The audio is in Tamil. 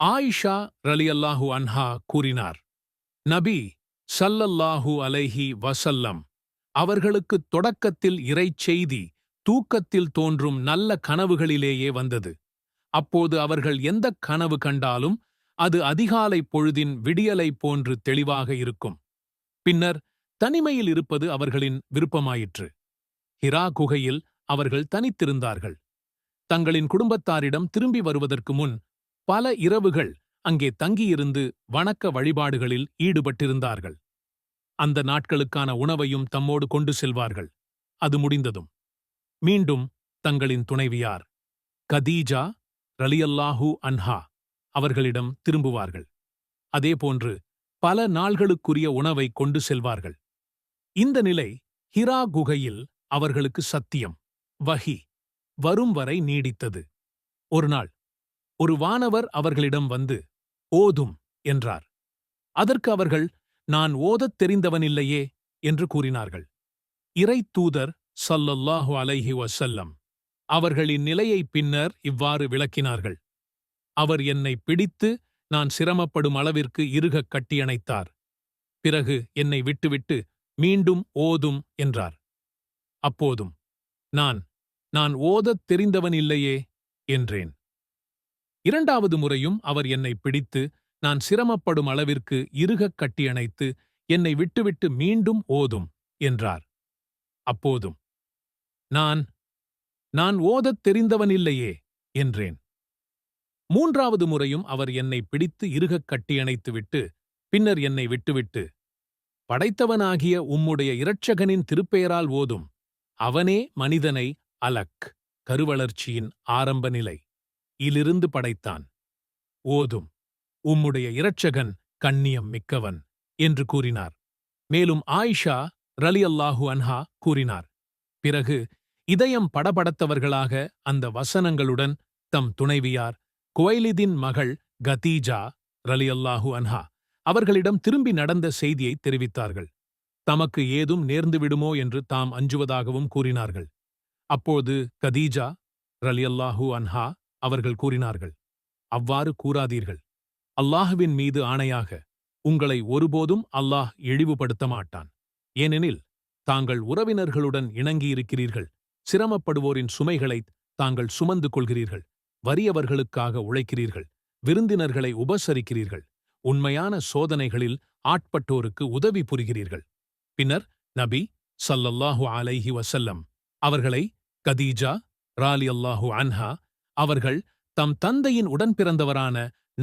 ஆயிஷா ரலியல்லாஹு அன்ஹா கூறினார், நபி ஸல்லல்லாஹு அலைஹி வஸல்லம் அவர்களுக்கு தொடக்கத்தில் இறைச்செய்தி தூக்கத்தில் தோன்றும் நல்ல கனவுகளிலேயே வந்தது. அப்போது அவர்கள் எந்தக் கனவு கண்டாலும் அது அதிகாலை பொழுதின் விடியலை போன்று தெளிவாக இருக்கும். பின்னர் தனிமையில் இருப்பது அவர்களின் விருப்பமாயிற்று. ஹிரா குகையில் அவர்கள் தனித்திருந்தார்கள். தங்களின் குடும்பத்தாரிடம் திரும்பி வருவதற்கு முன் பல இரவுகள் அங்கே தங்கியிருந்து வணக்க வழிபாடுகளில் ஈடுபட்டிருந்தார்கள். அந்த நாட்களுக்கான உணவையும் தம்மோடு கொண்டு செல்வார்கள். அது முடிந்ததும் மீண்டும் தங்களின் துணைவியார் கதீஜா ரலியல்லாஹு அன்ஹா அவர்களிடம் திரும்புவார்கள். அதேபோன்று பல நாள்களுக்குரிய உணவை கொண்டு செல்வார்கள். இந்த நிலை ஹிரா குகையில் அவர்களுக்கு சத்தியம், வஹி வரும் வரை நீடித்தது. ஒருநாள் ஒரு வானவர் அவர்களிடம் வந்து ஓதும் என்றார். அதற்கு அவர்கள், நான் ஓதத் தெரிந்தவனில்லையே என்று கூறினார்கள். இறை தூதர் ஸல்லல்லாஹு அலைஹி வஸல்லம் அவர்களின் நிலையை பின்னர் இவ்வாறு விளக்கினார்கள். அவர் என்னை பிடித்து நான் சிரமப்படும் அளவிற்கு இறுகக் கட்டியணைத்தார். பிறகு என்னை விட்டுவிட்டு மீண்டும் ஓதும் என்றார். அப்போதும் நான் ஓதத் தெரிந்தவனில்லையே என்றேன். இரண்டாவது முறையும் அவர் என்னை பிடித்து நான் சிரமப்படும் அளவிற்கு இறுகக் கட்டியணைத்து என்னை விட்டுவிட்டு மீண்டும் ஓதும் என்றார். அப்போதும் நான் ஓதத் தெரிந்தவனில்லையே என்றேன். மூன்றாவது முறையும் அவர் என்னை பிடித்து இறுகக் கட்டியணைத்துவிட்டு பின்னர் என்னை விட்டுவிட்டு, படைத்தவனாகிய உம்முடைய இரட்சகனின் திருப்பெயரால் ஓதும், அவனே மனிதனை அலக் கருவளர்ச்சியின் ஆரம்ப நிலை இலிருந்து படைத்தான். ஓதும், உம்முடைய இரட்சகன் கண்ணியம் மிக்கவன் என்று கூறினார். மேலும் ஆயிஷா ரலியல்லாஹு அன்ஹா கூறினார். பிறகு இதயம் படபடத்தவர்களாக அந்த வசனங்களுடன் தம் துணைவியார் குவைலிதின் மகள் கதீஜா ரலியல்லாஹு அன்ஹா அவர்களிடம் திரும்பி நடந்த செய்தியை தெரிவித்தார்கள். தமக்கு ஏதும் நேர்ந்துவிடுமோ என்று தாம் அஞ்சுவதாகவும் கூறினார்கள். அப்போது கதீஜா ரலியல்லாஹு அன்ஹா அவர்கள் கூறினார்கள், அவ்வாறு கூறாதீர்கள். அல்லாஹுவின் மீது ஆணையாக உங்களை ஒருபோதும் அல்லாஹ் இழிவுபடுத்த மாட்டான். ஏனெனில் தாங்கள் உறவினர்களுடன் இணங்கியிருக்கிறீர்கள், சிரமப்படுவோரின் சுமைகளைத் தாங்கள் சுமந்து கொள்கிறீர்கள், வறியவர்களுக்காக உழைக்கிறீர்கள், விருந்தினர்களை உபசரிக்கிறீர்கள், உண்மையான சோதனைகளில் ஆட்பட்டோருக்கு உதவி புரிகிறீர்கள். பின்னர் நபி ஸல்லல்லாஹு அலைஹி வஸல்லம் அவர்களை கதீஜா ரலியல்லாஹு அன்ஹா அவர்கள் தம் தந்தையின் உடன்பிறந்தவரான